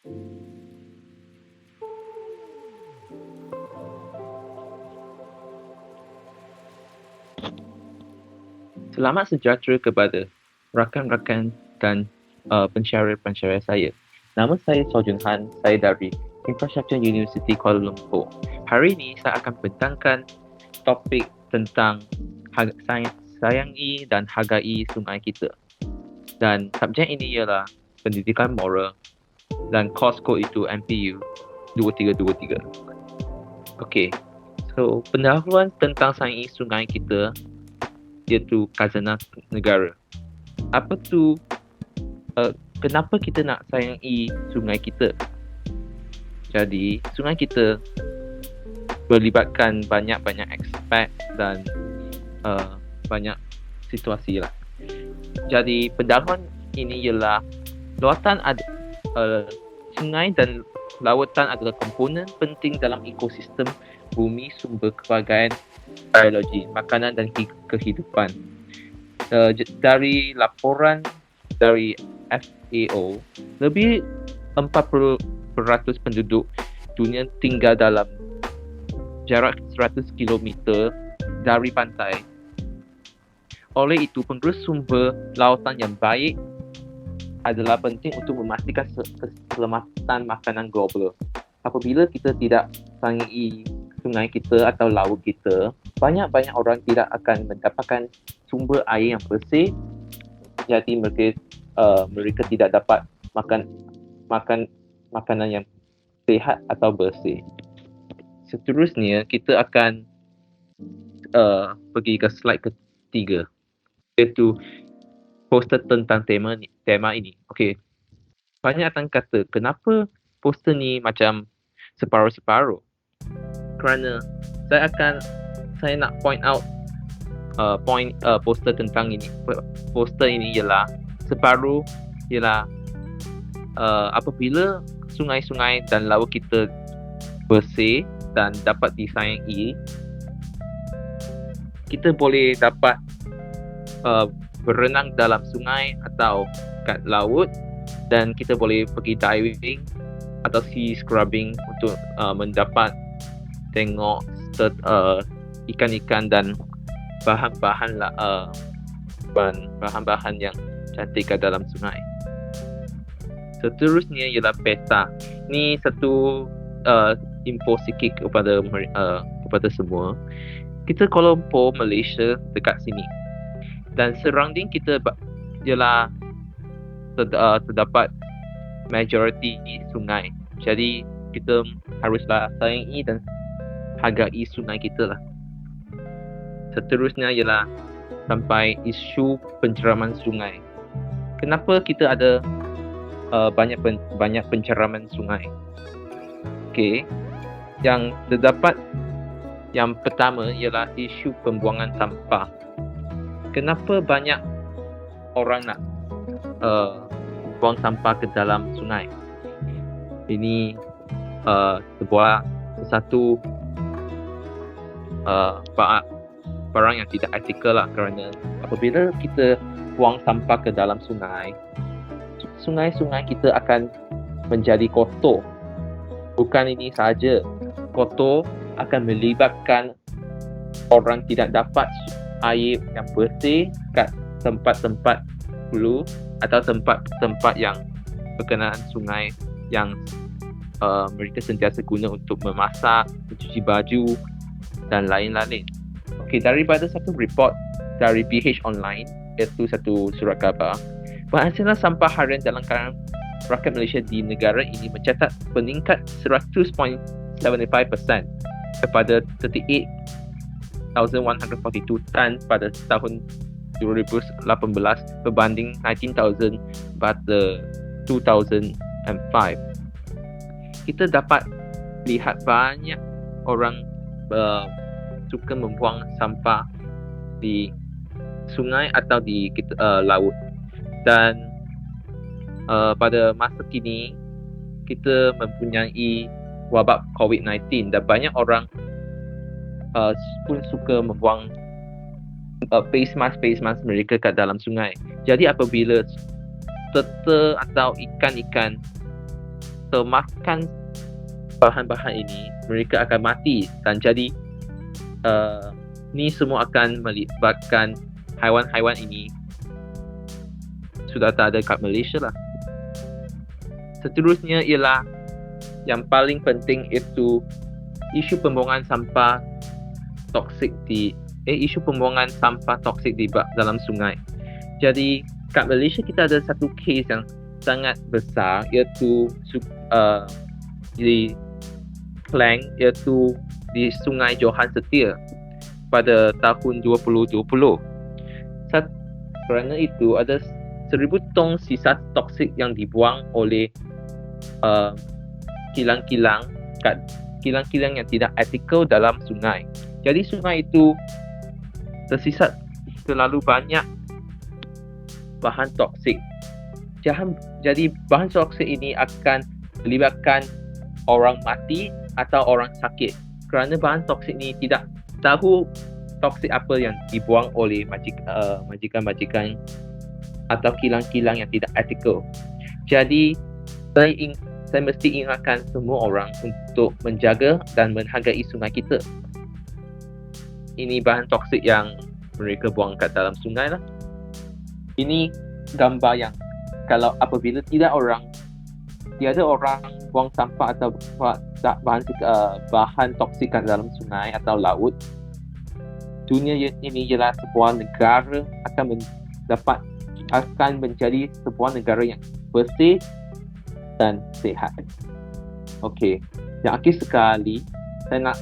Selamat sejahtera kepada rakan-rakan dan pensyarah-pensyarah saya. Nama saya Chow Jun Han, saya dari Infrastructure University Kuala Lumpur. Hari ini saya akan bentangkan topik tentang sayangi dan hargai sungai kita. Dan subjek ini ialah pendidikan moral dan kos kod itu MPU 2323. Okey, so pendahuluan tentang sayangi sungai kita iaitu khazanah negara. Apa tu, kenapa kita nak sayangi sungai kita? Jadi, sungai kita melibatkan banyak-banyak aspek dan banyak situasi lah. Jadi, pendahuluan ini ialah sungai dan lautan adalah komponen penting dalam ekosistem bumi, sumber kepelbagaian biologi, makanan dan kehidupan. Dari laporan dari FAO, lebih 40% penduduk dunia tinggal dalam jarak 100 km dari pantai. Oleh itu, pengurus sumber lautan yang baik adalah penting untuk memastikan keselamatan makanan global. Apabila kita tidak sayangi sungai kita atau laut kita, banyak-banyak orang tidak akan mendapatkan sumber air yang bersih. Jadi mereka tidak dapat makan makanan yang sihat atau bersih. Seterusnya, kita akan pergi ke slide ketiga, iaitu poster tentang tema ini. Okey, banyak akan kata, kenapa poster ni macam separuh-separuh? Kerana saya nak point out poster tentang ini. Poster ini ialah separuh ialah apabila sungai-sungai dan laut kita bersih dan dapat disayangi, kita boleh dapat berenang dalam sungai atau kat laut, dan kita boleh pergi diving atau sea scrubbing untuk mendapat tengok ikan-ikan dan bahan-bahan yang cantik kat dalam sungai. Seterusnya ialah peta. Ni satu info sikit kepada semua. Kita Kuala Lumpur, Malaysia, dekat sini. Dan surrounding kita ialah terdapat majoriti sungai. Jadi kita haruslah sayangi dan hargai sungai kita lah. Seterusnya ialah sampai isu penceraman sungai. Kenapa kita ada banyak penceraman sungai? Okey, yang terdapat, yang pertama ialah isu pembuangan sampah. Kenapa banyak orang nak buang sampah ke dalam sungai? Ini satu barang yang tidak etikal lah, kerana apabila kita buang sampah ke dalam sungai kita akan menjadi kotor. Bukan ini sahaja, kotor akan melibatkan orang tidak dapat air yang bersih kat tempat-tempat hulu atau tempat-tempat yang berkenaan sungai yang mereka sentiasa guna untuk memasak, mencuci baju dan lain-lain. Okey, daripada satu report dari PH Online, iaitu satu surat khabar, penghasilan sampah harian dalam kalangan rakyat Malaysia di negara ini mencatat peningkat 100.75% daripada 38,142 tan pada tahun 2018 berbanding 19,000 pada 2005. Kita dapat lihat banyak orang suka membuang sampah di sungai atau di laut. Dan pada masa kini kita mempunyai wabak COVID-19 dan banyak orang pun suka membuang face mask mereka kat dalam sungai. Jadi apabila teta atau ikan-ikan termakan bahan-bahan ini, mereka akan mati. Dan jadi ni semua akan melibatkan haiwan-haiwan ini sudah tak ada kat Malaysia lah. Seterusnya ialah yang paling penting, iaitu isu pembuangan sampah toksik isu pembuangan sampah toksik di dalam sungai. Jadi kat Malaysia kita ada satu kes yang sangat besar, iaitu di Klang, iaitu di Sungai Johan Setia pada tahun 2020. Kerana itu ada 1,000 tong sisa toksik yang dibuang oleh kilang-kilang yang tidak etikal dalam sungai. Jadi sungai itu tersisa terlalu banyak bahan toksik. Jadi bahan toksik ini akan melibatkan orang mati atau orang sakit, kerana bahan toksik ini tidak tahu toksik apa yang dibuang oleh majikan-majikan atau kilang-kilang yang tidak etikal. Jadi saya mesti ingatkan semua orang untuk menjaga dan menghargai sungai kita. Ini bahan toksik yang mereka buang kat dalam sungai lah. Ini gambar yang kalau apabila tiada orang buang sampah atau bahan toksik kat dalam sungai atau laut, dunia ini ialah sebuah negara akan menjadi sebuah negara yang bersih dan sihat. Okey, yang akhir sekali saya nak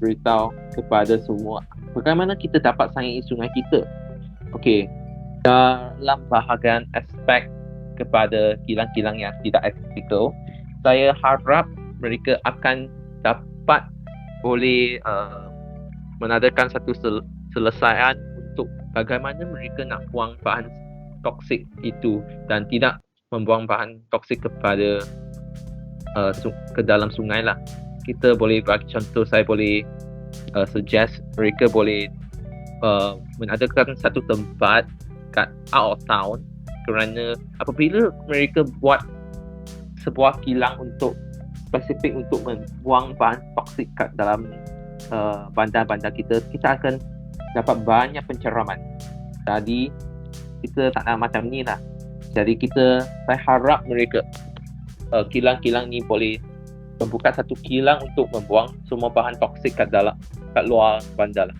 beritahu kepada semua bagaimana kita dapat sayangi sungai kita. Okey, dalam bahagian aspek kepada kilang-kilang yang tidak etikal, saya harap mereka akan dapat boleh mengadakan satu selesaian untuk bagaimana mereka nak buang bahan toksik itu dan tidak membuang bahan toksik kepada ke dalam sungai lah. Kita boleh bagi contoh, saya boleh suggest mereka boleh mengadakan satu tempat kat out of town, kerana apabila mereka buat sebuah kilang untuk spesifik untuk membuang bahan toksik kat dalam bandar-bandar kita akan dapat banyak penceraman. Jadi kita tak nak macam ni lah. Jadi saya harap mereka kilang-kilang ni boleh membuka satu kilang untuk membuang semua bahan toksik kat luar bandar lah.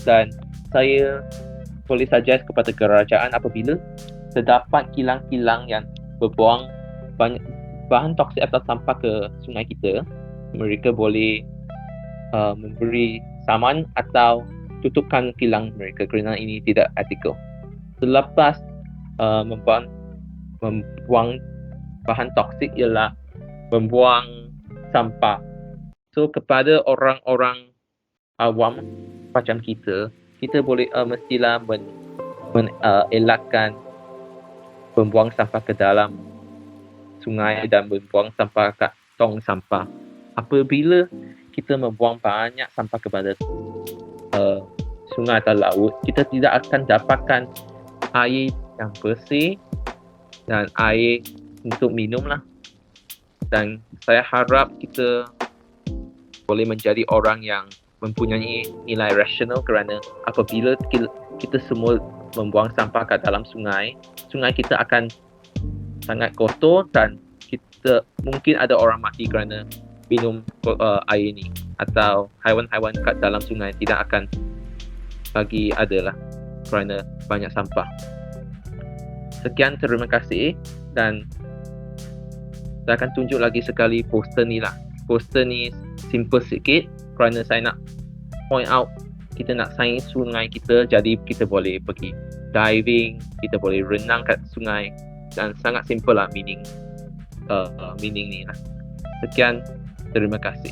Dan saya boleh suggest kepada kerajaan, apabila terdapat kilang-kilang yang berbuang banyak bahan toksik atau sampah ke sungai kita, mereka boleh memberi saman atau tutupkan kilang mereka, kerana ini tidak etikal. Selepas membuang bahan toksik ialah membuang sampah. So kepada orang-orang awam macam kita boleh mestilah elakkan membuang sampah ke dalam sungai dan membuang sampah kat tong sampah. Apabila kita membuang banyak sampah kepada sungai atau laut, kita tidak akan dapatkan air yang bersih dan air untuk minum lah. Dan saya harap kita boleh menjadi orang yang mempunyai nilai rasional, kerana apabila kita semua membuang sampah kat dalam sungai kita akan sangat kotor dan kita mungkin ada orang mati kerana minum air ni, atau haiwan-haiwan kat dalam sungai tidak akan lagi ada lah kerana banyak sampah. Sekian, terima kasih, dan saya akan tunjuk lagi sekali poster ni lah. Poster ni simple sikit kerana saya nak point out kita nak sayangi sungai kita, jadi kita boleh pergi diving, kita boleh renang kat sungai, dan sangat simple lah meaning ni lah. Sekian, terima kasih.